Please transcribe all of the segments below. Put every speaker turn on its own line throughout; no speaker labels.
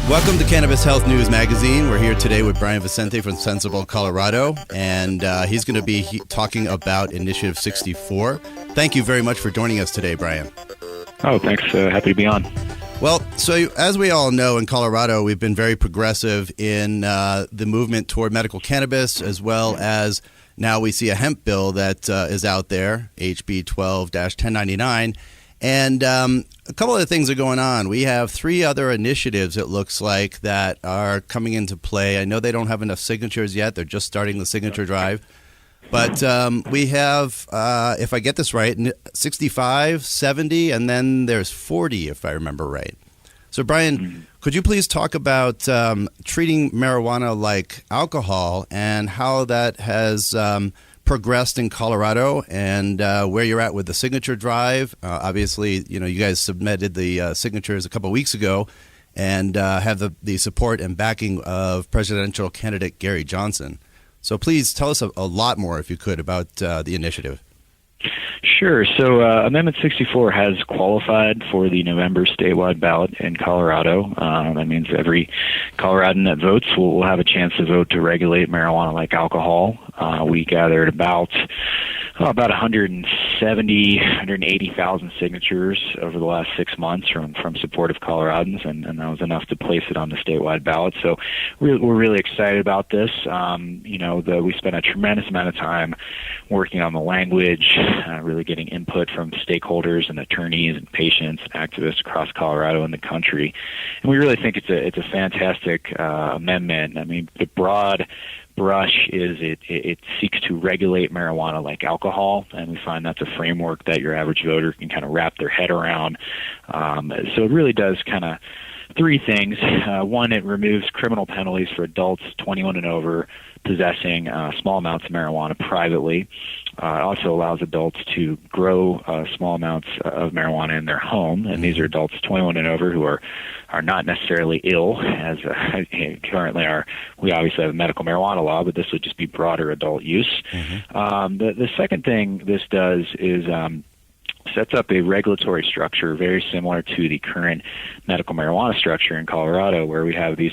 Welcome to Cannabis Health News Magazine. We're here today with Brian Vicente from Sensible, Colorado, and he's going to be talking about Initiative 64. Thank you very much for joining us today, Brian.
Oh, thanks. Happy to be on.
Well, so as we all know, in Colorado, we've been very progressive in the movement toward medical cannabis, as well as now we see a hemp bill that is out there, HB 12-1099. And a couple of things are going on. We have 3 other initiatives, it looks like, that are coming into play. I know they don't have enough signatures yet. They're just starting the signature drive. But we have, if I get this right, 65, 70, and then there's 40, if I remember right. So, Brian, could you please talk about treating marijuana like alcohol and how that has progressed in Colorado and where you're at with the signature drive? Obviously, you know, you guys submitted the signatures a couple of weeks ago and have the support and backing of presidential candidate Gary Johnson. So please tell us a lot more, if you could, about the initiative.
Sure. So Amendment 64 has qualified for the November statewide ballot in Colorado. That means every Coloradan that votes will have a chance to vote to regulate marijuana like alcohol. We gathered about 180,000 signatures over the last 6 months from supportive Coloradans, and that was enough to place it on the statewide ballot. So we're really excited about this. We spent a tremendous amount of time working on the language, really getting input from stakeholders and attorneys and patients and activists across Colorado and the country. And we really think it's a fantastic amendment. I mean, the broad brush is it seeks to regulate marijuana like alcohol, and we find that's a framework that your average voter can kind of wrap their head around. So it really does kind of 3 things. One, it removes criminal penalties for adults 21 and over possessing small amounts of marijuana privately. It also allows adults to grow small amounts of marijuana in their home, and these are adults 21 and over who are not necessarily ill, as currently are. We obviously have a medical marijuana law, but this would just be broader adult use. The second thing this does is sets up a regulatory structure very similar to the current medical marijuana structure in Colorado, where we have these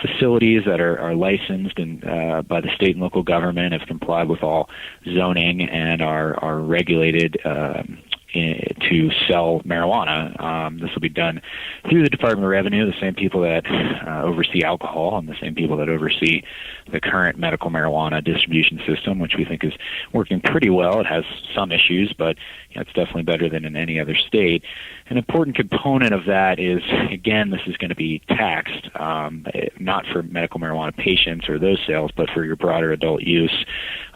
facilities that are licensed and by the state and local government, have complied with all zoning, and are regulated to sell marijuana. This will be done through the Department of Revenue, the same people that oversee alcohol and the same people that oversee the current medical marijuana distribution system, which we think is working pretty well. It has some issues, but it's definitely better than in any other state. An important component of that is, again, this is going to be taxed, not for medical marijuana patients or those sales, but for your broader adult use.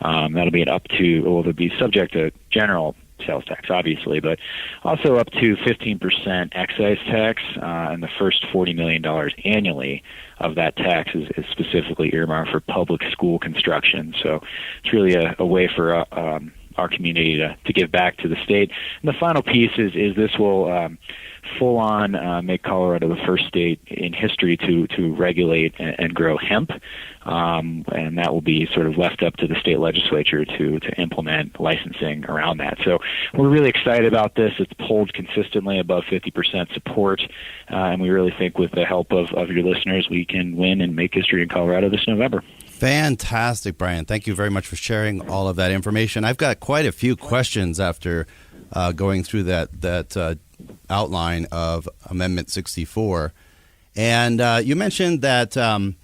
That'll be it'll be subject to general sales tax, obviously, but also up to 15% excise tax, and the first $40 million annually of that tax is specifically earmarked for public school construction. So it's really a way for our community to give back to the state. And the final piece is this will full-on make Colorado the first state in history to regulate and grow hemp, and that will be sort of left up to the state legislature to implement licensing around that. So we're really excited about this. It's polled consistently above 50% support, and we really think with the help of your listeners, we can win and make history in Colorado this November.
Fantastic, Brian. Thank you very much for sharing all of that information. I've got quite a few questions after going through that outline of Amendment 64. And you mentioned that it's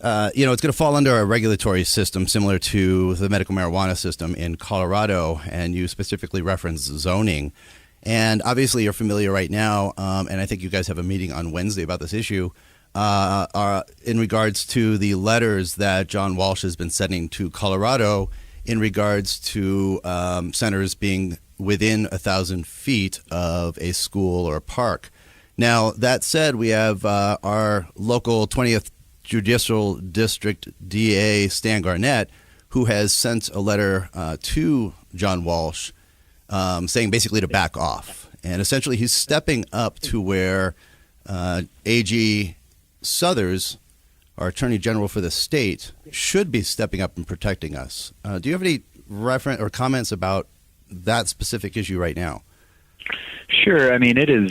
going to fall under a regulatory system similar to the medical marijuana system in Colorado, and you specifically referenced zoning. And obviously you're familiar right now, and I think you guys have a meeting on Wednesday about this issue, in regards to the letters that John Walsh has been sending to Colorado in regards to centers being within 1,000 feet of a school or a park. Now, that said, we have our local 20th Judicial District DA, Stan Garnett, who has sent a letter to John Walsh saying basically to back off. And essentially he's stepping up to where AG Suthers, our Attorney General for the state, should be stepping up and protecting us. Do you have any reference or comments about that specific issue right now?
Sure. I mean, it is,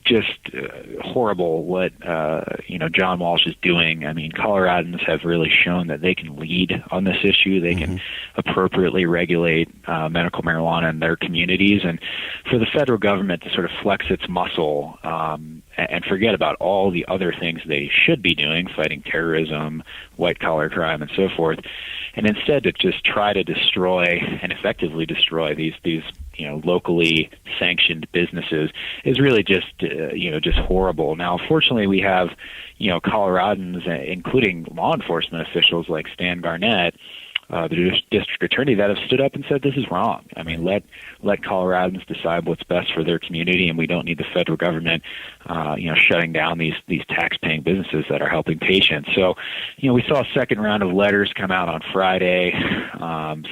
just horrible what, John Walsh is doing. I mean, Coloradans have really shown that they can lead on this issue. They can appropriately regulate medical marijuana in their communities. And for the federal government to sort of flex its muscle and forget about all the other things they should be doing, fighting terrorism, white-collar crime, and so forth, and instead to just try to destroy and effectively destroy these locally sanctioned businesses is really just horrible. Now, fortunately, we have, Coloradans, including law enforcement officials like Stan Garnett, the district attorney, that have stood up and said this is wrong. I mean, let Coloradans decide what's best for their community, and we don't need the federal government, shutting down these tax-paying businesses that are helping patients. So, we saw a second round of letters come out on Friday.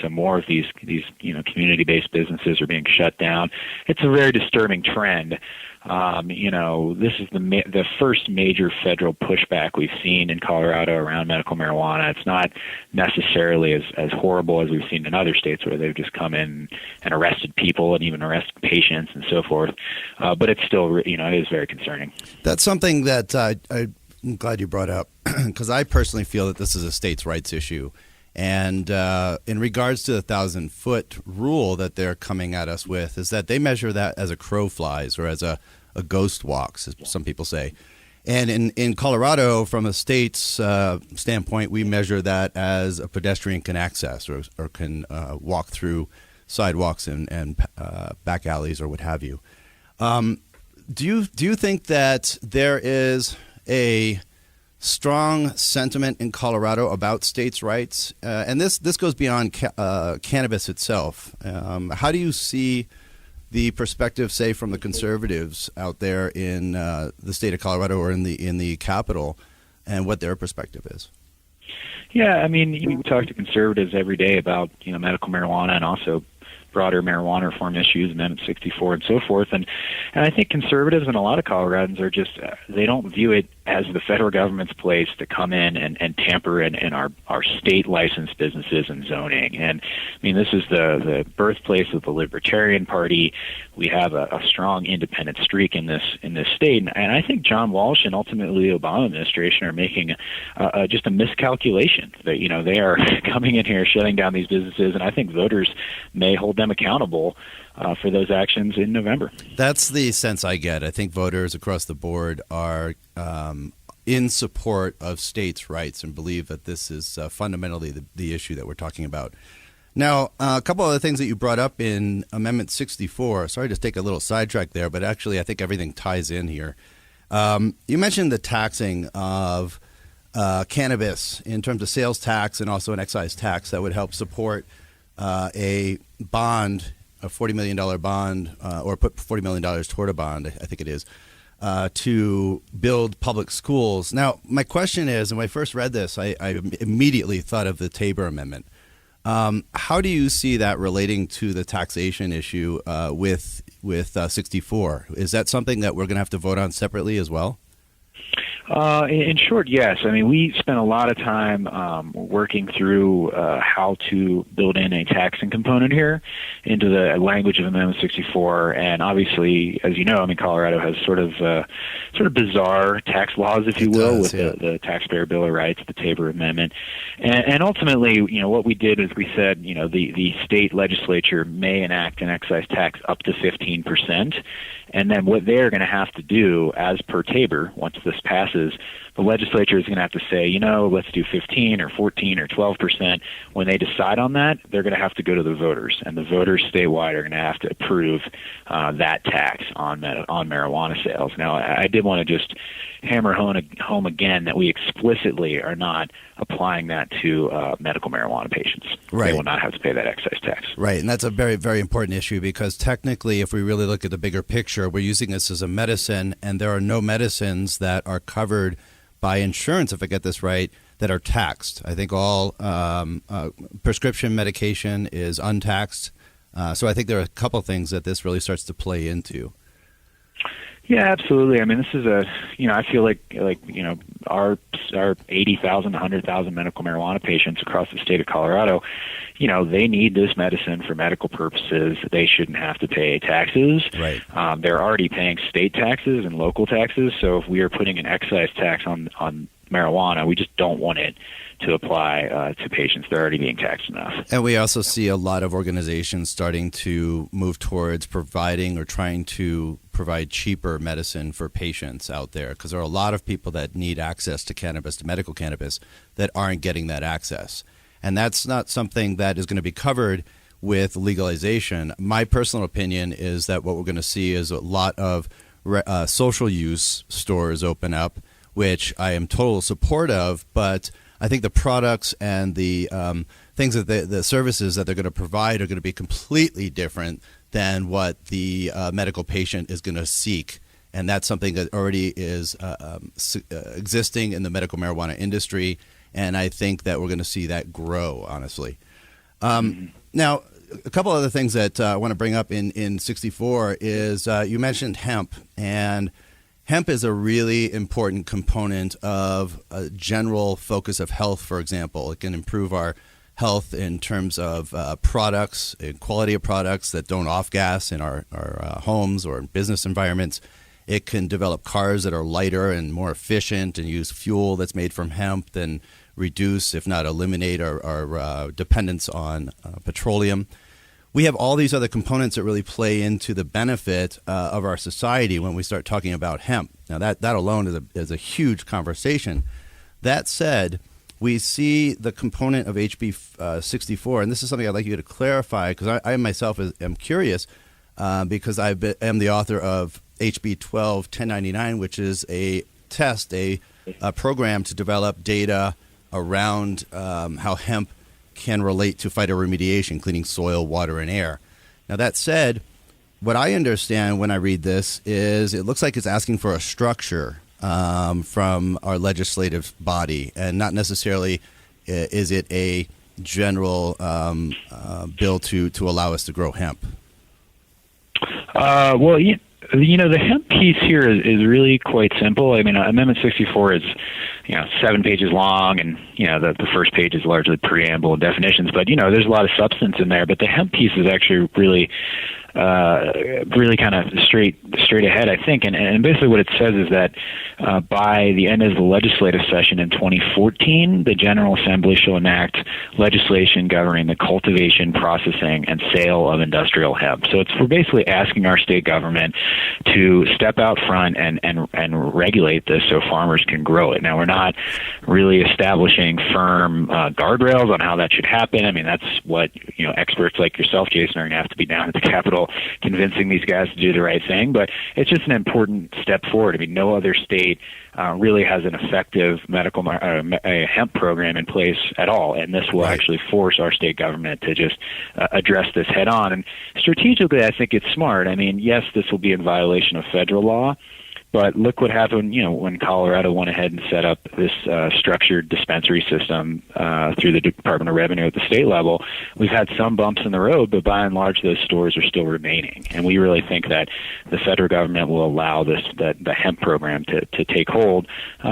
Some more of these community-based businesses are being shut down. It's a very disturbing trend. This is the first major federal pushback we've seen in Colorado around medical marijuana. It's not necessarily as horrible as we've seen in other states where they've just come in and arrested people and even arrested patients and so forth. But it's still, it is very concerning. That's
something that I'm glad you brought up, because I personally feel that this is a states' rights issue. And in regards to the 1,000-foot rule that they're coming at us with, is that they measure that as a crow flies or as a ghost walks, as some people say. And in Colorado, from a state's standpoint, we measure that as a pedestrian can access or can walk through sidewalks and back alleys or what have you. Do you think that there is a strong sentiment in Colorado about states' rights, and this goes beyond cannabis itself? How do you see the perspective, say, from the conservatives out there in the state of Colorado or in the capital, and what their perspective is?
Yeah, I mean, we talk to conservatives every day about medical marijuana and also broader marijuana reform issues, Amendment 64 and so forth. And I think conservatives and a lot of Coloradans are just, they don't view it as the federal government's place to come in and tamper in our state licensed businesses and zoning. And I mean, this is the birthplace of the Libertarian Party. We have a strong independent streak in this state. And I think John Walsh and ultimately the Obama administration are making just a miscalculation that, they are coming in here, shutting down these businesses. And I think voters may hold them accountable for those actions in November.
That's the sense I get. I think voters across the board are in support of states' rights and believe that this is fundamentally the issue that we're talking about. Now, a couple other things that you brought up in Amendment 64. Sorry to take a little sidetrack there, but actually I think everything ties in here. You mentioned the taxing of cannabis in terms of sales tax and also an excise tax that would help support a bond, a $40 million bond, or put $40 million toward a bond, I think it is, to build public schools. Now, my question is, and when I first read this, I immediately thought of the Tabor Amendment. How do you see that relating to the taxation issue with 64? Is that something that we're going to have to vote on separately as well?
In short, yes. I mean, we spent a lot of time working through how to build in a taxing component here into the language of Amendment 64. And obviously, as you know, I mean, Colorado has sort of bizarre tax laws, if you will, with the Taxpayer Bill of Rights, the Tabor Amendment. And ultimately, what we did is we said, the state legislature may enact an excise tax up to 15%. And then what they're going to have to do, as per Tabor, once this passes, passes, the legislature is going to have to say, let's do 15 or 14 or 12%. When they decide on that, they're going to have to go to the voters, and the voters statewide are going to have to approve that tax on marijuana sales. Now, I did want to just hammer home again that we explicitly are not applying that to medical marijuana patients.
Right.
They will not have to pay that excise tax.
Right, and that's a very, very important issue because technically, if we really look at the bigger picture, we're using this as a medicine, and there are no medicines that are covered by insurance, if I get this right, that are taxed. I think all prescription medication is untaxed. So I think there are a couple things that this really starts to play into.
Yeah, absolutely. I mean, this is I feel like our 80,000, 100,000 medical marijuana patients across the state of Colorado, they need this medicine for medical purposes. They shouldn't have to pay taxes.
Right.
They're already paying state taxes and local taxes. So if we are putting an excise tax on marijuana, we just don't want it to apply to patients. They're already being taxed enough.
And we also see a lot of organizations starting to move towards providing or trying to provide cheaper medicine for patients out there, because there are a lot of people that need access to cannabis, to medical cannabis, that aren't getting that access. And that's not something that is going to be covered with legalization. My personal opinion is that what we're going to see is a lot of social use stores open up, which I am total support of, but I think the products and the things that the services that they're going to provide are going to be completely different than what the medical patient is going to seek. And that's something that already is existing in the medical marijuana industry. And I think that we're going to see that grow, honestly. Now, a couple other things that I want to bring up in 64 is you mentioned hemp. And hemp is a really important component of a general focus of health, for example. It can improve our health in terms of products and quality of products that don't off-gas in our homes or in business environments. It can develop cars that are lighter and more efficient and use fuel that's made from hemp and reduce, if not eliminate, our dependence on petroleum. We have all these other components that really play into the benefit of our society when we start talking about hemp. Now, that alone is a huge conversation. That said, we see the component of HB 64, and this is something I'd like you to clarify because I myself am curious because I am the author of HB 12-1099, which is a program to develop data around how hemp can relate to phytoremediation, cleaning soil, water, and air. Now, that said, what I understand when I read this is it looks like it's asking for a structure from our legislative body, and not necessarily is it a general bill to allow us to grow hemp.
Well, the hemp piece here is really quite simple. I mean, Amendment 64 is 7 pages long, and the first page is largely preamble and definitions, but there's a lot of substance in there. But the hemp piece is actually really kind of straight ahead, I think. And basically what it says is that by the end of the legislative session in 2014, the General Assembly shall enact legislation governing the cultivation, processing, and sale of industrial hemp. So we're basically asking our state government to step out front and regulate this so farmers can grow it. Now, we're not really establishing firm guardrails on how that should happen. I mean, that's what experts like yourself, Jason, are going to have to be down at the Capitol convincing these guys to do the right thing, but it's just an important step forward. I mean, no other state really has an effective a hemp program in place at all, and this will actually force our state government to just address this head on. And strategically, I think it's smart. I mean, yes, this will be in violation of federal law, but look what happened, when Colorado went ahead and set up this structured dispensary system through the Department of Revenue at the state level. We've had some bumps in the road, but by and large, those stores are still remaining. And we really think that the federal government will allow the hemp program to take hold,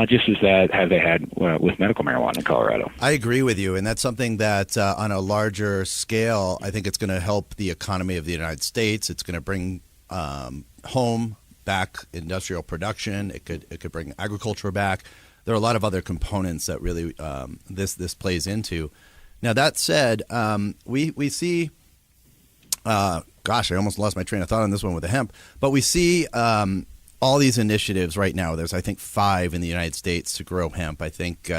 just as have they had with medical marijuana in Colorado.
I agree with you, and that's something that on a larger scale, I think it's going to help the economy of the United States. It's going to bring home back industrial production. It could bring agriculture back. There are a lot of other components that really this plays into. Now, that said, we see gosh, I almost lost my train of thought on this one with the hemp, but we see all these initiatives right now. There's, I think, 5 in the United States to grow hemp. I think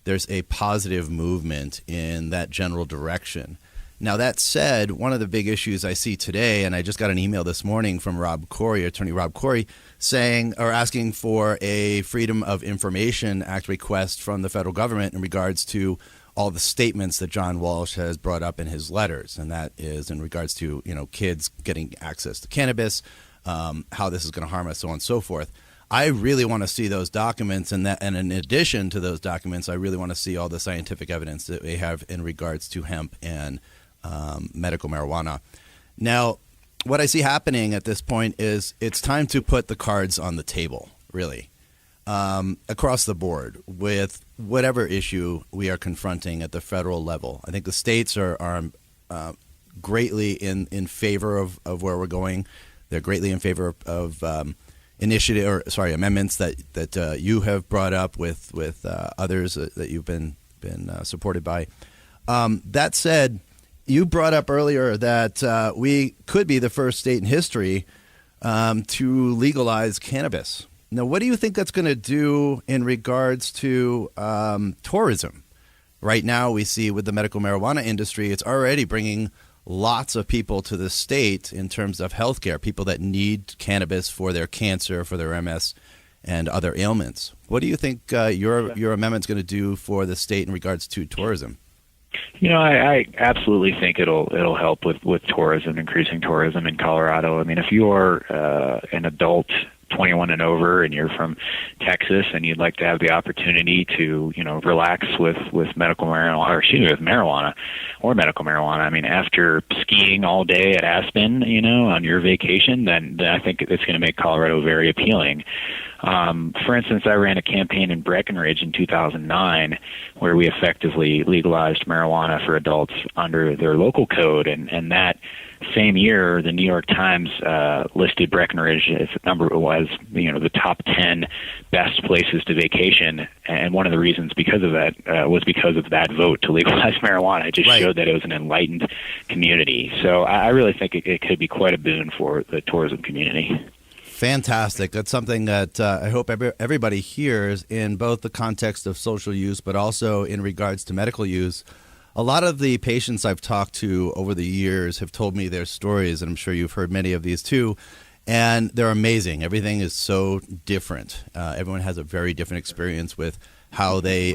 there's a positive movement in that general direction. Now, that said, one of the big issues I see today, and I just got an email this morning from Attorney Rob Corey, asking for a Freedom of Information Act request from the federal government in regards to all the statements that John Walsh has brought up in his letters, and that is in regards to kids getting access to cannabis, how this is going to harm us, so on and so forth. I really want to see those documents, and in addition to those documents, I really want to see all the scientific evidence that we have in regards to hemp and medical marijuana. Now, what I see happening at this point is it's time to put the cards on the table, really, across the board with whatever issue we are confronting at the federal level. I think the states are greatly in favor of where we're going. They're greatly in favor of amendments that you have brought up with others that you've been supported by. That said, you brought up earlier that we could be the first state in history to legalize cannabis. Now, what do you think that's going to do in regards to tourism? Right now, we see with the medical marijuana industry, it's already bringing lots of people to the state in terms of healthcare, people that need cannabis for their cancer, for their MS, and other ailments. What do you think your amendment's going to do for the state in regards to tourism?
I absolutely think it'll help with tourism, increasing tourism in Colorado. I mean, if you're an adult 21 and over and you're from Texas and you'd like to have the opportunity to, relax with medical marijuana, with marijuana or medical marijuana. I mean, after skiing all day at Aspen, on your vacation, then I think it's going to make Colorado very appealing. For instance, I ran a campaign in Breckenridge in 2009 where we effectively legalized marijuana for adults under their local code, and that same year, the New York Times listed Breckenridge as the top 10 best places to vacation, and one of the reasons because of that was because of that vote to legalize marijuana. It just showed that it was an enlightened community. So I really think it could be quite a boon for the tourism community.
Fantastic. That's something that I hope everybody hears in both the context of social use, but also in regards to medical use. A lot of the patients I've talked to over the years have told me their stories, and I'm sure you've heard many of these too, and they're amazing. Everything is so different. Everyone has a very different experience with how they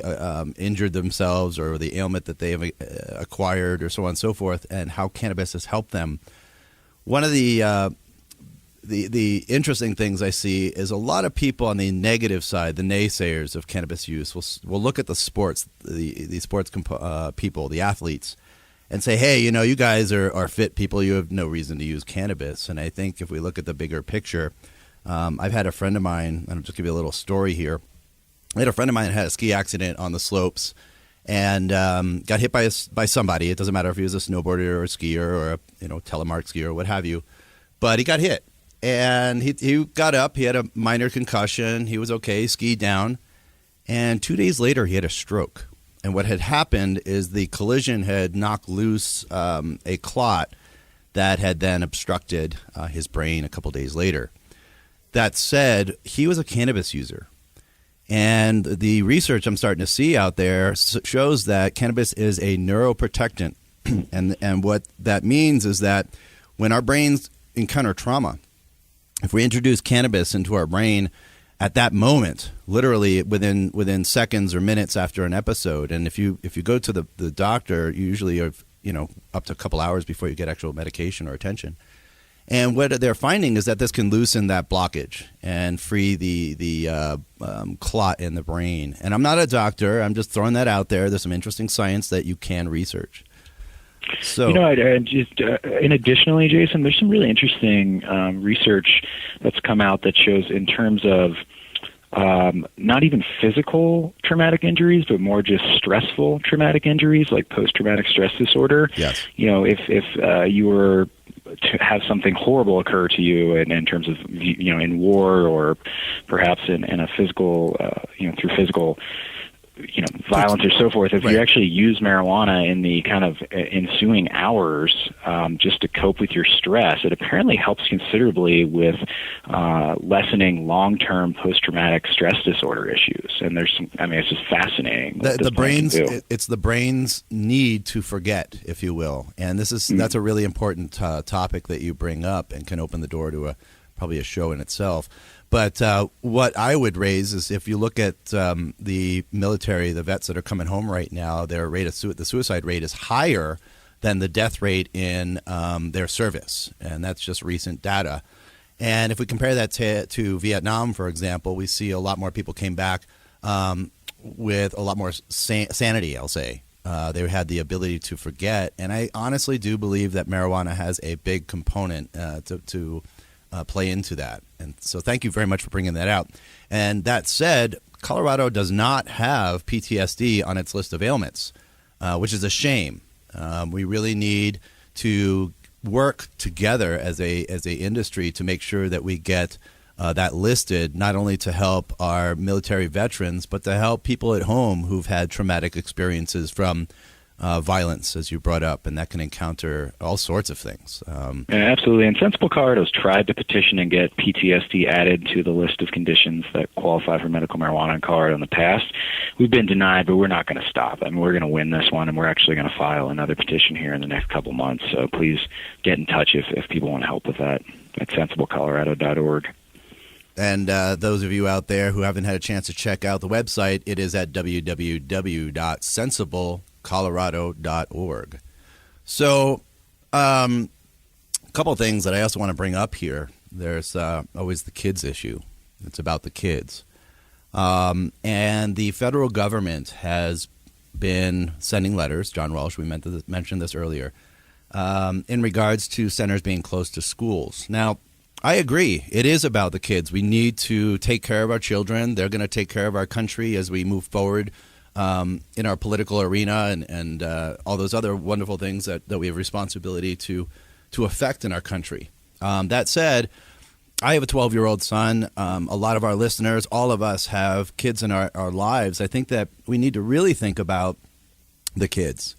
injured themselves or the ailment that they have acquired or so on and so forth, and how cannabis has helped them. One of the interesting things I see is a lot of people on the negative side, the naysayers of cannabis use, will look at the sports, the sports people, the athletes, and say, hey, you guys are fit people. You have no reason to use cannabis. And I think if we look at the bigger picture, I've had a friend of mine, and I'll just give you a little story here. I had a friend of mine that had a ski accident on the slopes and got hit by somebody. It doesn't matter if he was a snowboarder or a skier or a telemark skier or what have you, but he got hit. And he got up. He had a minor concussion. He was okay. He skied down. And 2 days later, he had a stroke. And what had happened is the collision had knocked loose a clot that had then obstructed his brain a couple days later. That said, he was a cannabis user. And the research I'm starting to see out there shows that cannabis is a neuroprotectant. And what that means is that when our brains encounter trauma, if we introduce cannabis into our brain at that moment, literally within seconds or minutes after an episode, and if you go to the doctor, you usually are up to a couple hours before you get actual medication or attention. And what they're finding is that this can loosen that blockage and free the clot in the brain. And I'm not a doctor. I'm just throwing that out there. There's some interesting science that you can research. So,
and additionally, Jason, there's some really interesting research that's come out that shows in terms of not even physical traumatic injuries, but more just stressful traumatic injuries like post-traumatic stress disorder.
Yes.
If you were to have something horrible occur to you in terms of, in war or perhaps in a physical, through physical violence or so forth, if
Right.
you actually use marijuana in the kind of ensuing hours just to cope with your stress, it apparently helps considerably with lessening long-term post-traumatic stress disorder issues. And it's just fascinating.
The brain's it's the brain's need to forget, if you will, and that's a really important topic that you bring up and can open the door to probably a show in itself. But what I would raise is, if you look at the military, the vets that are coming home right now, their rate of the suicide rate is higher than the death rate in their service, and that's just recent data. And if we compare that to Vietnam, for example, we see a lot more people came back with a lot more sanity, I'll say. They had the ability to forget, and I honestly do believe that marijuana has a big component to play into that. And so thank you very much for bringing that out. And that said, Colorado does not have PTSD on its list of ailments, which is a shame. We really need to work together as a industry to make sure that we get that listed, not only to help our military veterans, but to help people at home who've had traumatic experiences from violence, as you brought up, and that can encounter all sorts of things.
Yeah, absolutely. And Sensible Colorado's tried to petition and get PTSD added to the list of conditions that qualify for medical marijuana in Colorado in the past. We've been denied, but we're not going to stop. I mean, we're going to win this one, and we're actually going to file another petition here in the next couple months. So please get in touch if people want to help with that at sensiblecolorado.org.
And those of you out there who haven't had a chance to check out the website, it is at www.sensiblecolorado.org. So a couple of things that I also want to bring up here. There's always the kids issue. It's about the kids. And the federal government has been sending letters. John Walsh, we mentioned this earlier, in regards to centers being close to schools. Now, I agree. It is about the kids. We need to take care of our children. They're going to take care of our country as we move forward in our political arena and all those other wonderful things that we have responsibility to affect in our country. That said, I have a 12-year-old son. A lot of our listeners, all of us have kids in our lives. I think that we need to really think about the kids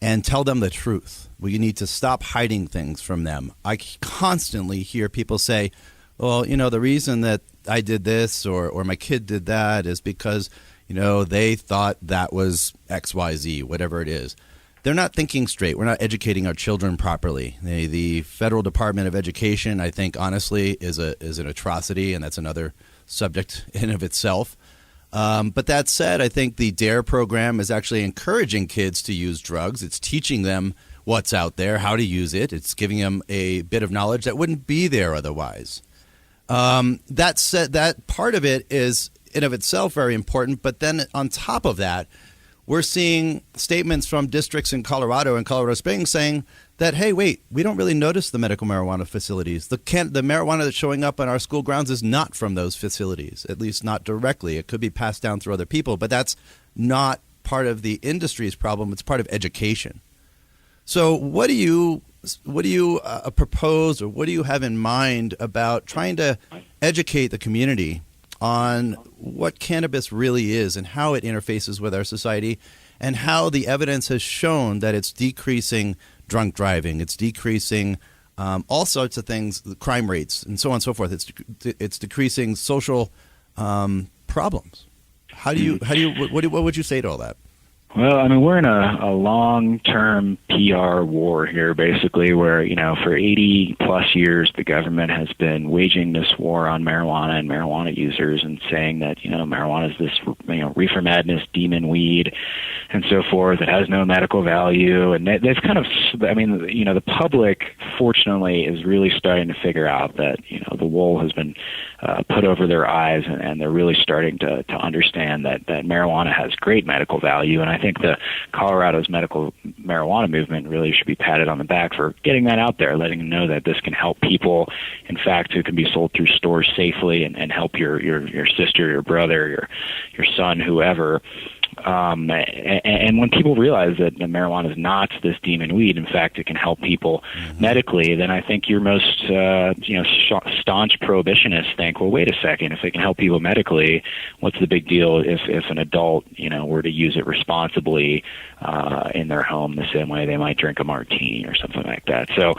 and tell them the truth. We need to stop hiding things from them. I constantly hear people say, well, the reason that I did this or my kid did that is because, they thought that was XYZ, whatever it is. They're not thinking straight. We're not educating our children properly. The Federal Department of Education, I think, honestly, is an atrocity, and that's another subject in of itself. But that said, I think the DARE program is actually encouraging kids to use drugs. It's teaching them what's out there, how to use it. It's giving them a bit of knowledge that wouldn't be there otherwise. That said, that part of it is in of itself very important. But then on top of that, we're seeing statements from districts in Colorado and Colorado Springs saying that, hey, wait, we don't really notice the medical marijuana facilities. The marijuana that's showing up on our school grounds is not from those facilities, at least not directly. It could be passed down through other people, but that's not part of the industry's problem. It's part of education. So what do you propose, or what do you have in mind about trying to educate the community on what cannabis really is and how it interfaces with our society, and how the evidence has shown that it's decreasing drunk driving, it's decreasing all sorts of things, crime rates, and so on and so forth. It's decreasing social problems. What would you say to all that?
Well, I mean, we're in a long-term PR war here, basically, where, for 80-plus years, the government has been waging this war on marijuana and marijuana users and saying that, marijuana is this, reefer madness, demon weed, and so forth. It has no medical value. And they've kind of, the public, fortunately, is really starting to figure out that, the wool has been put over their eyes, and they're really starting to understand that marijuana has great medical value. And I think the Colorado's medical marijuana movement really should be patted on the back for getting that out there, letting them know that this can help people, in fact, who can be sold through stores safely and help your sister, your brother, your son, whoever, And when people realize that marijuana is not this demon weed, in fact, it can help people medically, then I think your most staunch prohibitionists think, well, wait a second, if it can help people medically, what's the big deal if an adult were to use it responsibly in their home the same way they might drink a martini or something like that. So,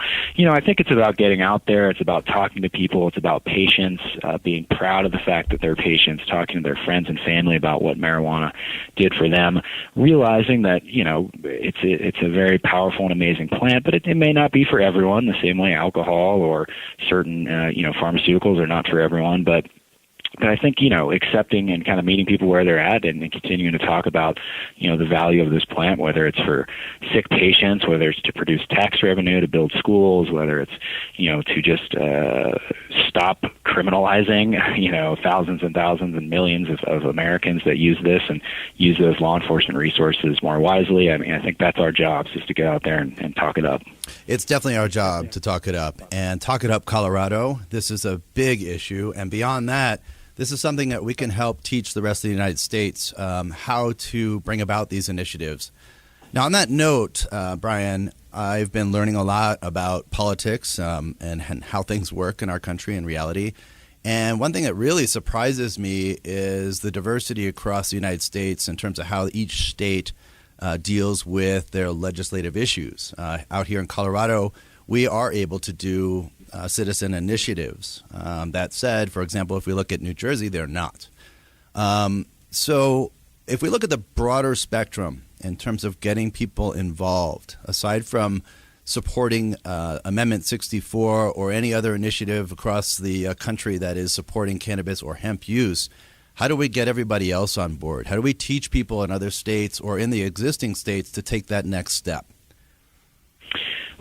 I think it's about getting out there. It's about talking to people. It's about patients, being proud of the fact that they're patients, talking to their friends and family about what marijuana did for them, realizing that, it's a very powerful and amazing plant, but it may not be for everyone the same way alcohol or certain, pharmaceuticals are not for everyone. But I think, accepting and kind of meeting people where they're at and continuing to talk about, the value of this plant, whether it's for sick patients, whether it's to produce tax revenue, to build schools, whether it's, to just stop criminalizing, thousands and thousands and millions of Americans that use this and use those law enforcement resources more wisely. I mean, I think that's our job, is to get out there and talk it up.
It's definitely our job to talk it up. And Talk It Up Colorado, this is a big issue. And beyond that, this is something that we can help teach the rest of the United States how to bring about these initiatives. Now, on that note, Brian, I've been learning a lot about politics and how things work in our country in reality. And one thing that really surprises me is the diversity across the United States in terms of how each state deals with their legislative issues. Out here in Colorado, we are able to do citizen initiatives. That said, for example, if we look at New Jersey, they're not. So if we look at the broader spectrum in terms of getting people involved, aside from supporting Amendment 64 or any other initiative across the country that is supporting cannabis or hemp use, how do we get everybody else on board? How do we teach people in other states or in the existing states to take that next step?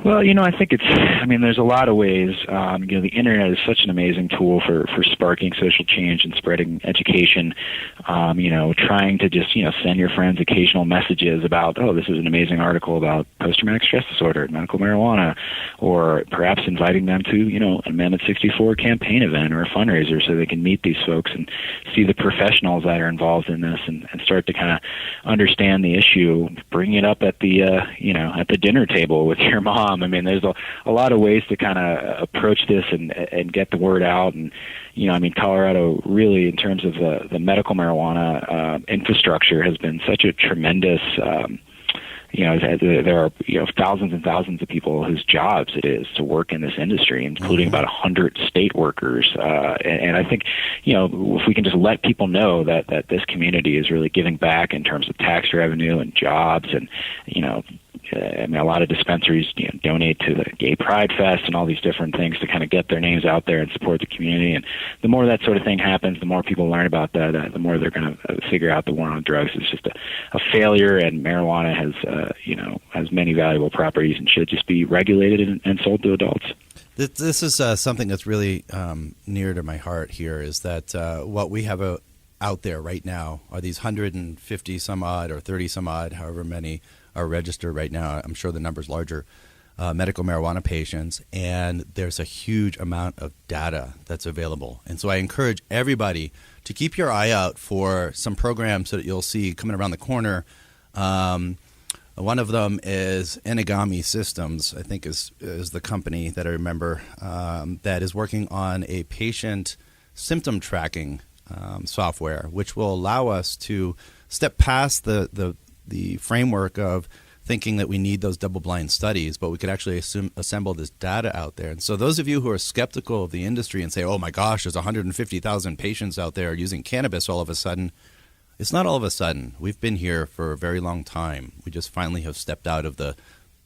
Well, I think there's a lot of ways. The internet is such an amazing tool for sparking social change and spreading education. Trying to just, send your friends occasional messages about, oh, this is an amazing article about post-traumatic stress disorder and medical marijuana, or perhaps inviting them to, an Amendment 64 campaign event or a fundraiser so they can meet these folks and see the professionals that are involved in this and start to kind of understand the issue, bring it up at the, at the dinner table with your mom. I mean, there's a lot of ways to kind of approach this and get the word out. And, Colorado really, in terms of the medical marijuana infrastructure, has been such a tremendous, there are thousands and thousands of people whose jobs it is to work in this industry, including about 100 state workers. And I think, if we can just let people know that this community is really giving back in terms of tax revenue and jobs and, a lot of dispensaries donate to the Gay Pride Fest and all these different things to kind of get their names out there and support the community. And the more that sort of thing happens, the more people learn about that, the more they're going to figure out the war on drugs is just a failure. And marijuana has many valuable properties and should just be regulated and sold to adults.
This is something that's really near to my heart here, is that what we have out there right now are these 150 some odd or 30 some odd, however many are registered right now. I'm sure the number's larger, medical marijuana patients, and there's a huge amount of data that's available. And so I encourage everybody to keep your eye out for some programs that you'll see coming around the corner. One of them is Enigami Systems, I think is the company that I remember, that is working on a patient symptom tracking software, which will allow us to step past the framework of thinking that we need those double-blind studies, but we could actually assemble this data out there. And so those of you who are skeptical of the industry and say, oh my gosh, there's 150,000 patients out there using cannabis all of a sudden, it's not all of a sudden. We've been here for a very long time. We just finally have stepped out of the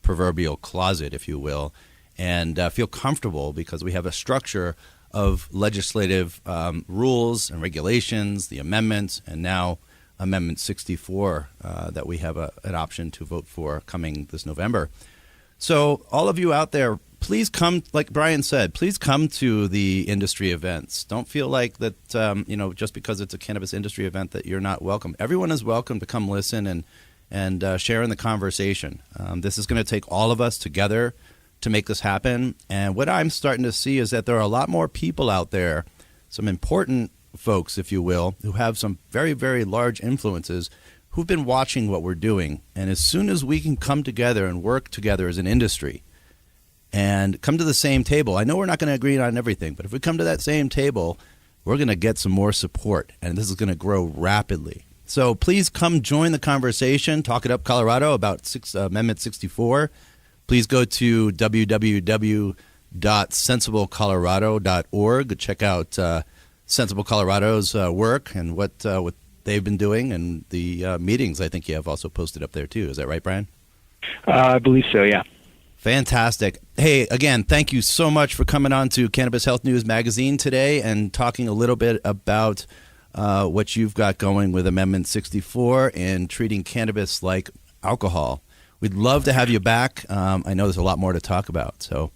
proverbial closet, if you will, and feel comfortable because we have a structure of legislative rules and regulations, the amendments, and now Amendment 64 that we have an option to vote for coming this November. So all of you out there, please come, like Brian said, please come to the industry events. Don't feel like that, just because it's a cannabis industry event that you're not welcome. Everyone is welcome to come listen and share in the conversation. This is going to take all of us together to make this happen. And what I'm starting to see is that there are a lot more people out there, some important folks, if you will, who have some very, very large influences, who've been watching what we're doing. And as soon as we can come together and work together as an industry and come to the same table, I know we're not going to agree on everything, but if we come to that same table, we're going to get some more support, and this is going to grow rapidly. So please come join the conversation. Talk It Up Colorado about Amendment 64. Please go to www.sensiblecolorado.org. Check out Sensible Colorado's work and what they've been doing, and the meetings I think you have also posted up there too. Is that right, Brian?
I believe so, yeah.
Fantastic. Hey, again, thank you so much for coming on to Cannabis Health News Magazine today and talking a little bit about what you've got going with Amendment 64 and treating cannabis like alcohol. We'd love to have you back. I know there's a lot more to talk about. So,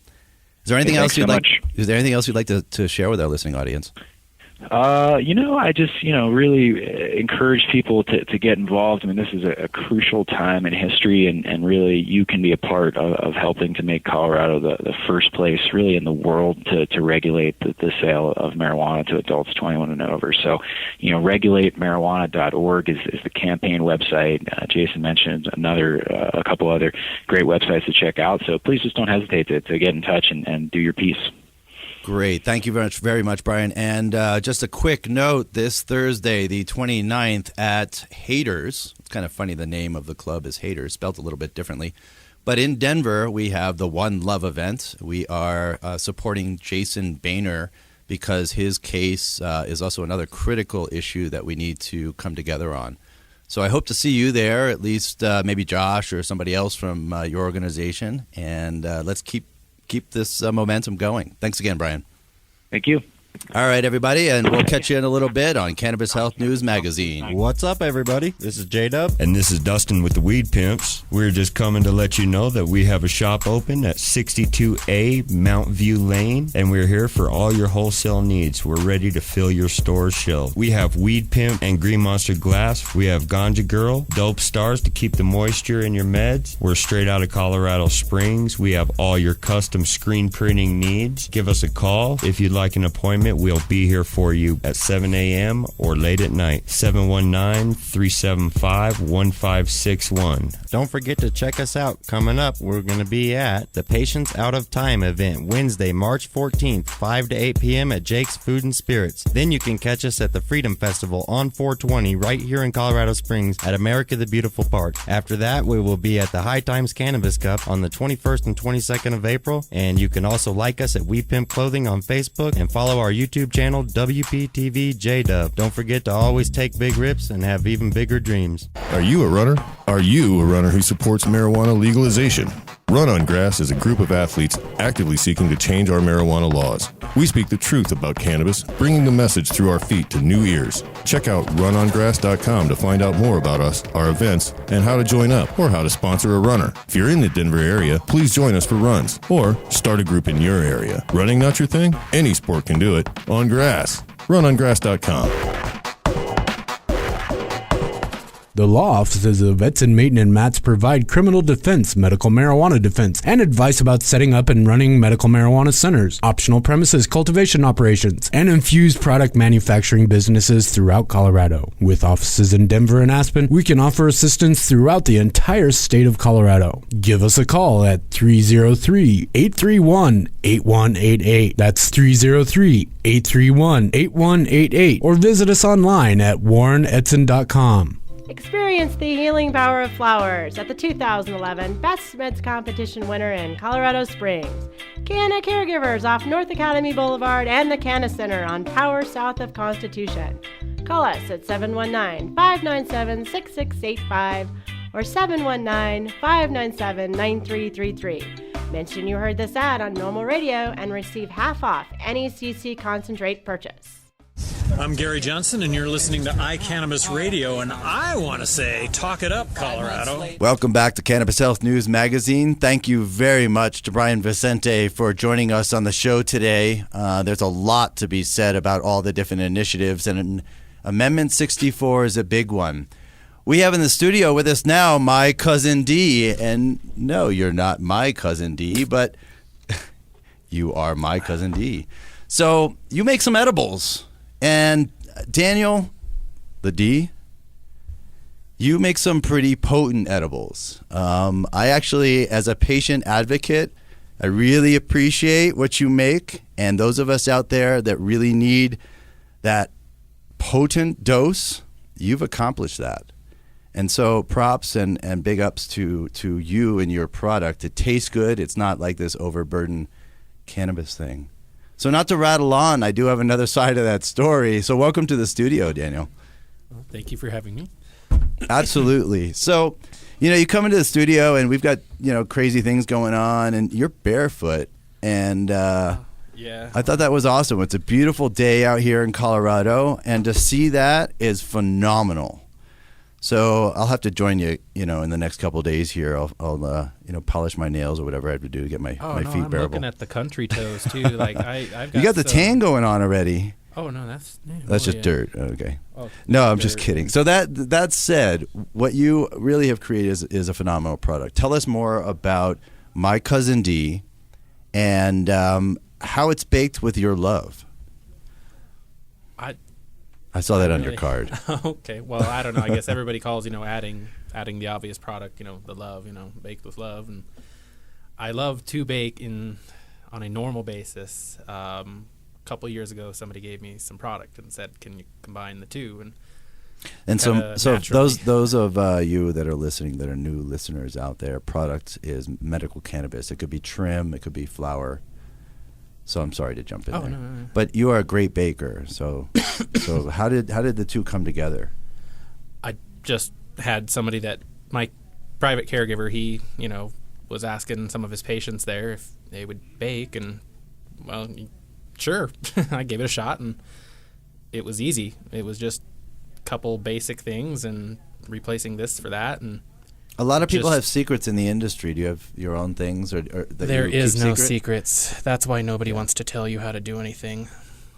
is there anything else you'd like? Is there anything else you'd like to share with our listening audience?
I just, really encourage people to get involved. I mean, this is a crucial time in history, and really you can be a part of helping to make Colorado the first place really in the world to regulate the sale of marijuana to adults 21 and over. So, regulatemarijuana.org is the campaign website. Jason mentioned a couple other great websites to check out. So please just don't hesitate to get in touch and do your piece.
Great. Thank you very much, Brian. And just a quick note, this Thursday, the 29th at Haters, it's kind of funny the name of the club is Haters, spelled a little bit differently. But in Denver, we have the One Love event. We are supporting Jason Boehner because his case is also another critical issue that we need to come together on. So I hope to see you there, at least maybe Josh or somebody else from your organization. And let's keep this momentum going. Thanks again, Brian.
Thank you.
All right, everybody, and we'll catch you in a little bit on Cannabis Health News Magazine.
What's up, everybody? This is J-Dub.
And this is Dustin with the Weed Pimps. We're just coming to let you know that we have a shop open at 62A Mount View Lane, and we're here for all your wholesale needs. We're ready to fill your store's shelf. We have Weed Pimp and Green Monster Glass. We have Ganja Girl, Dope Stars to keep the moisture in your meds. We're straight out of Colorado Springs. We have all your custom screen printing needs. Give us a call. If you'd like an appointment, we'll be here for you at 7 a.m. or late at night. 719-375-1561.
Don't forget to check us out. Coming up, we're going to be at the Patients Out of Time event, Wednesday, March 14th, 5 to 8 p.m. at Jake's Food and Spirits. Then you can catch us at the Freedom Festival on 420 right here in Colorado Springs at America the Beautiful Park. After that, we will be at the High Times Cannabis Cup on the 21st and 22nd of April. And you can also like us at We Pimp Clothing on Facebook and follow our YouTube channel, WPTV JDub. Don't forget to always take big rips and have even bigger dreams.
Are you a runner? Are you a runner who supports marijuana legalization? Run on Grass is a group of athletes actively seeking to change our marijuana laws. We speak the truth about cannabis, bringing the message through our feet to new ears. Check out runongrass.com to find out more about us, our events, and how to join up or how to sponsor a runner. If you're in the Denver area, please join us for runs or start a group in your area. Running not your thing? Any sport can do it. On grass. Runongrass.com.
The law offices of Edson, Maton, and Matz provide criminal defense, medical marijuana defense, and advice about setting up and running medical marijuana centers, optional premises cultivation operations, and infused product manufacturing businesses throughout Colorado. With offices in Denver and Aspen, we can offer assistance throughout the entire state of Colorado. Give us a call at 303-831-8188. That's 303-831-8188. Or visit us online at warrenedson.com.
Experience the healing power of flowers at the 2011 Best Meds Competition winner in Colorado Springs. Canna Caregivers off North Academy Boulevard and the Canna Center on Power South of Constitution. Call us at 719-597-6685 or 719-597-9333. Mention you heard this ad on Normal Radio and receive half off any CC concentrate purchase.
I'm Gary Johnson, and you're listening to iCannabis Radio, and I want to say, talk it up, Colorado.
Welcome back to Cannabis Health News Magazine. Thank you very much to Brian Vicente for joining us on the show today. There's a lot to be said about all the different initiatives, and Amendment 64 is a big one. We have in the studio with us now my cousin D, and no, you're not my cousin D, but you are my cousin D. So you make some edibles. And Daniel, the D, You make some pretty potent edibles. I actually, as a patient advocate, I really appreciate what you make. And those of us out there that really need that potent dose, you've accomplished that. And so props and big ups to you and your product. It tastes good. It's not like this overburdened cannabis thing. So not to rattle on, I do have another side of that story. So welcome to the studio, Daniel.
Well, thank you for having me.
Absolutely. So, you come into the studio and we've got, crazy things going on and you're barefoot. And
Yeah.
I thought that was awesome. It's a beautiful day out here in Colorado. And to see that is phenomenal. So I'll have to join you, in the next couple of days here. I'll polish my nails or whatever I have to do to get my feet
I'm
bearable.
looking at the country toes too. Like I've got
You got the tan going on already.
Oh no, that's
just dirt. Okay.
Oh,
No, I'm
dirt.
just kidding. So that said, what you really have created is a phenomenal product. Tell us more about My Cousin D and how it's baked with your love. I saw that on your card.
Okay. Well, I don't know. I guess everybody calls, adding the obvious product, the love, baked with love. And I love to bake on a normal basis. A couple of years ago, somebody gave me some product and said, "Can you combine the two?"
And so those of you that are listening, that are new listeners out there, product is medical cannabis. It could be trim, it could be flour. So I'm sorry to jump in there.
No.
But you are a great baker. So how did the two come together?
I just had somebody that my private caregiver, he, was asking some of his patients there if they would bake, and well, sure. I gave it a shot, and it was easy. It was just a couple basic things and replacing this for that, and
a lot of people have secrets in the industry. Do you have your own things, or that
there
you
is
keep
no
secret?
secrets. That's why nobody wants to tell you how to do anything.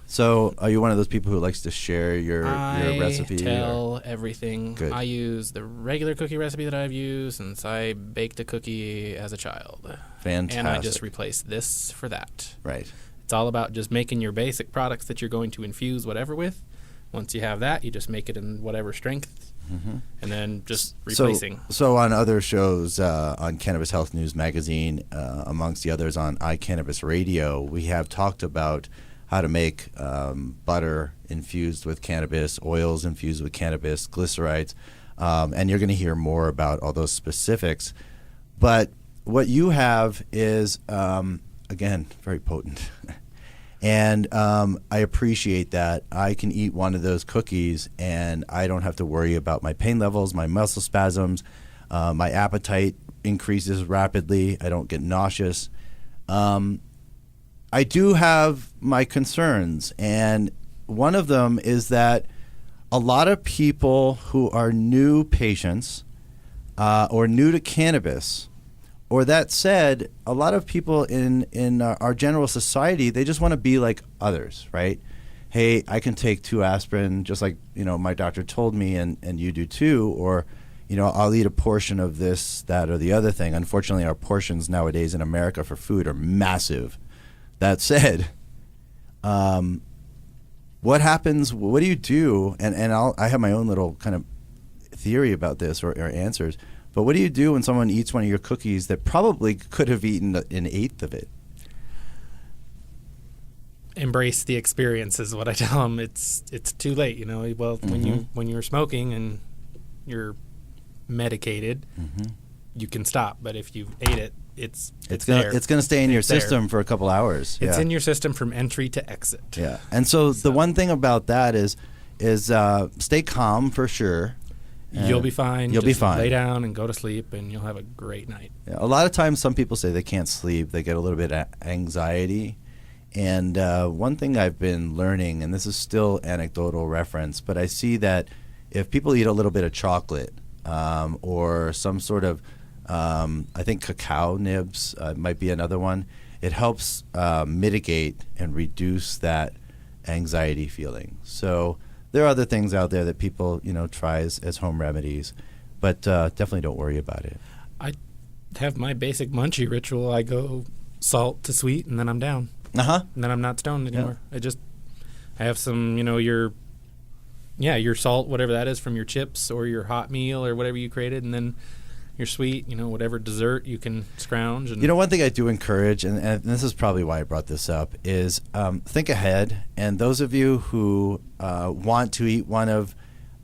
So, are you one of those people who likes to share your recipe?
I tell everything.
Good.
I use the regular cookie recipe that I've used since I baked a cookie as a child.
Fantastic.
And I just replace this for that.
Right.
It's all about just making your basic products that you're going to infuse whatever with. Once you have that, you just make it in whatever strength.
Mm-hmm.
And then just replacing.
So on other shows, on Cannabis Health News Magazine, amongst the others on iCannabis Radio, we have talked about how to make butter infused with cannabis, oils infused with cannabis, glycerides, and you're going to hear more about all those specifics. But what you have is, again, very potent. And I appreciate that. I can eat one of those cookies and I don't have to worry about my pain levels, my muscle spasms, my appetite increases rapidly. I don't get nauseous. I do have my concerns, and one of them is that a lot of people who are new patients or new to cannabis, or that said, a lot of people in our general society, they just want to be like others, right? Hey, I can take 2 aspirin just like, my doctor told me and you do too, or, I'll eat a portion of this, that, or the other thing. Unfortunately, our portions nowadays in America for food are massive. That said, what happens, what do you do? And I have my own little kind of theory about this or answers. But what do you do when someone eats one of your cookies that probably could have eaten an eighth of it?
Embrace the experience is what I tell them. It's too late, Well, when you're smoking and you're medicated, you can stop. But if you've ate it, it's
gonna stay in your system for a couple hours.
It's in your system from entry to exit.
Yeah, and so the one thing about that is stay calm for sure.
You'll be fine.
You'll be fine.
Lay down and go to sleep, and you'll have a great night.
Yeah, a lot of times, some people say they can't sleep. They get a little bit of anxiety. And one thing I've been learning, and this is still anecdotal reference, but I see that if people eat a little bit of chocolate or some sort of, I think cacao nibs might be another one, it helps mitigate and reduce that anxiety feeling. So there are other things out there that people, try as home remedies, but definitely don't worry about it.
I have my basic munchie ritual. I go salt to sweet, and then I'm down.
And
And then I'm not stoned anymore.
Yeah.
I have some, your your salt, whatever that is from your chips or your hot meal or whatever you created, and then your sweet, whatever dessert you can scrounge. And
one thing I do encourage, and this is probably why I brought this up, is think ahead. And those of you who want to eat one of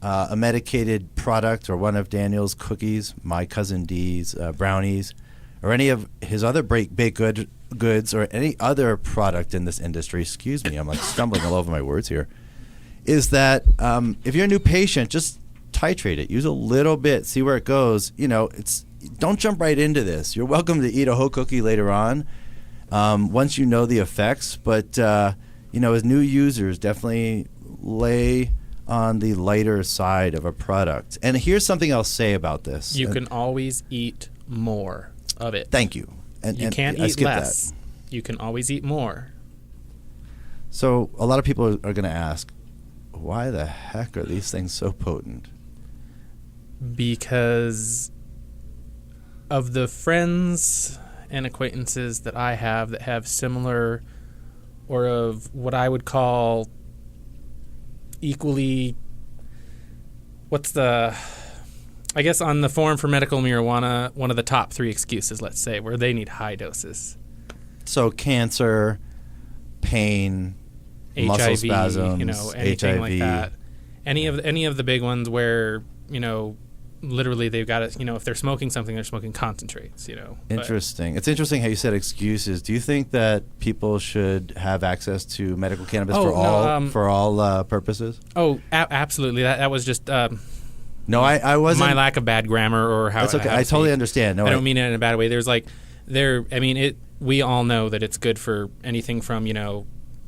a medicated product or one of Daniel's cookies, My Cousin D's brownies, or any of his other baked goods, or any other product in this industry, excuse me, I'm like stumbling all over my words here, is that if you're a new patient, just titrate it. Use a little bit, see where it goes. Don't jump right into this. You're welcome to eat a whole cookie later on once you know the effects. But, as new users, definitely lay on the lighter side of a product. And here's something I'll say about this.
You can always eat more of it.
Thank you.
You can't eat less. You can always eat more.
So a lot of people are going to ask, why the heck are these things so potent?
Because of the friends and acquaintances that I have that have similar, or of what I would call equally, I guess on the form for medical marijuana, one of the top 3 excuses, let's say, where they need high doses.
So cancer, pain, muscle
HIV,
spasms,
anything
HIV.
like that. Any of the big ones where, literally they've got it, if they're smoking something, they're smoking concentrates,
Interesting. It's interesting how you said excuses. Do you think that people should have access to medical cannabis for all purposes?
Oh, absolutely. That was just
no, I wasn't.
My lack of bad grammar or how.
That's okay. I totally understand. No,
I don't mean it in a bad way. We all know that it's good for anything from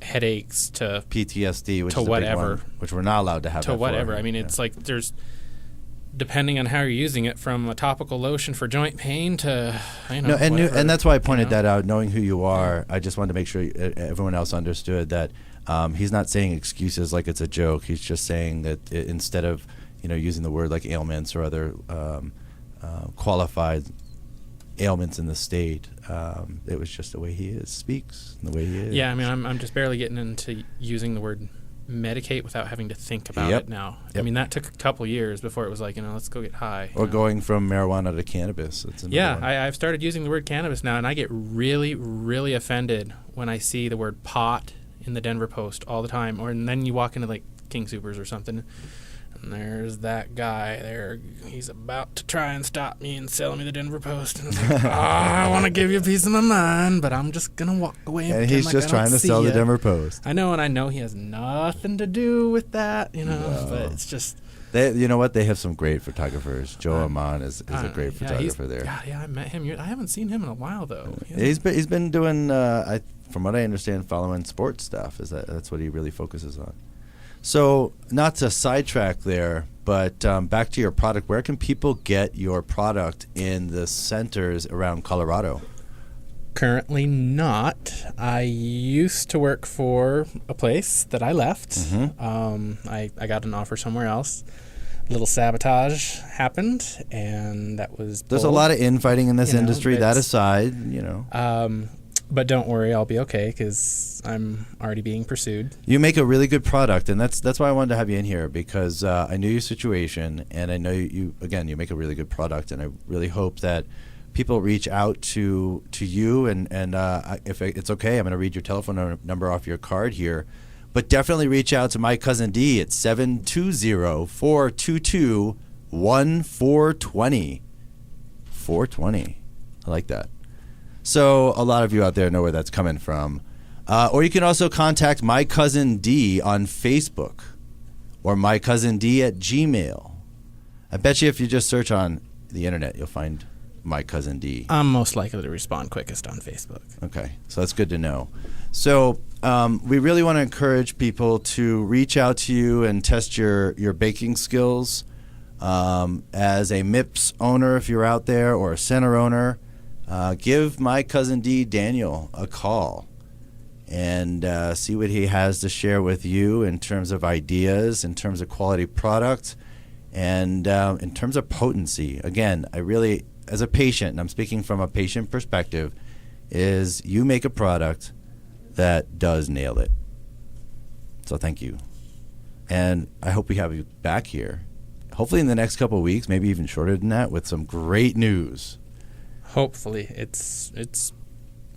headaches to
PTSD, which
to
is
whatever,
the big one, which we're not allowed to have.
To whatever. It's like there's, depending on how you're using it, from a topical lotion for joint pain to
and that's why I pointed that out. Knowing who you are, I just wanted to make sure everyone else understood that he's not saying excuses like it's a joke. He's just saying that instead of using the word like ailments or other qualified ailments in the state, it was just the way he speaks, the way he is.
Yeah, I'm just barely getting into using the word medicate without having to think about it now.
Yep.
That took a couple years before it was like, let's go get high.
Or going from marijuana to cannabis.
I've started using the word cannabis now, and I get really, really offended when I see the word pot in the Denver Post all the time. And then you walk into like King Soopers or something, and there's that guy there. He's about to try and stop me and sell me the Denver Post. And I was like, I want to give you a piece of my mind, but I'm just going to walk away.
And he's just trying to sell the Denver Post.
I know, and I know he has nothing to do with that, but it's just...
You know what? They have some great photographers. Joe Amon is a great photographer there.
Yeah, I met him. I haven't seen him in a while, though.
He's been doing, from what I understand, following sports stuff. That's what he really focuses on. So, not to sidetrack there, but back to your product. Where can people get your product in the centers around Colorado?
Currently not. I used to work for a place that I left. Mm-hmm. I got an offer somewhere else. A little sabotage happened, and that was
There's a lot of infighting in this industry. That aside,
But don't worry, I'll be okay because I'm already being pursued.
You make a really good product, and that's why I wanted to have you in here, because I knew your situation, and I know you make a really good product, and I really hope that people reach out to you, and if it's okay, I'm going to read your telephone number off your card here, but definitely reach out to My Cousin D at 720-422-1420. 420. I like that. So a lot of you out there know where that's coming from. Or you can also contact My Cousin D on Facebook or My Cousin D at Gmail. I bet you if you just search on the internet, you'll find My Cousin D.
I'm most likely to respond quickest on Facebook.
Okay, so that's good to know. So we really want to encourage people to reach out to you and test your baking skills. As a MIPS owner, if you're out there, or a center owner, give My Cousin D, Daniel, a call and see what he has to share with you in terms of ideas, in terms of quality product, and in terms of potency. Again, I really, as a patient, and I'm speaking from a patient perspective, is you make a product that does nail it. So thank you. And I hope we have you back here, hopefully in the next couple of weeks, maybe even shorter than that, with some great news.
Hopefully. It's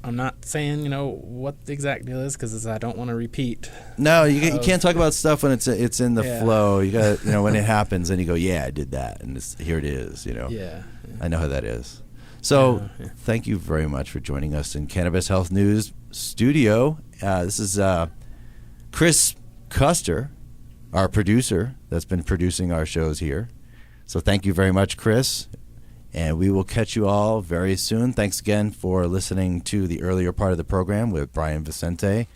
I'm not saying, what the exact deal is because I don't want to repeat.
No, you can't talk about stuff when it's in the
Yeah.
flow. You got when it happens, and you go, yeah, I did that, and here it is.
Yeah.
I know how that is. So,
Yeah.
thank you very much for joining us in Cannabis Health News Studio. This is Chris Custer, our producer that's been producing our shows here. So, thank you very much, Chris. And we will catch you all very soon. Thanks again for listening to the earlier part of the program with Brian Vicente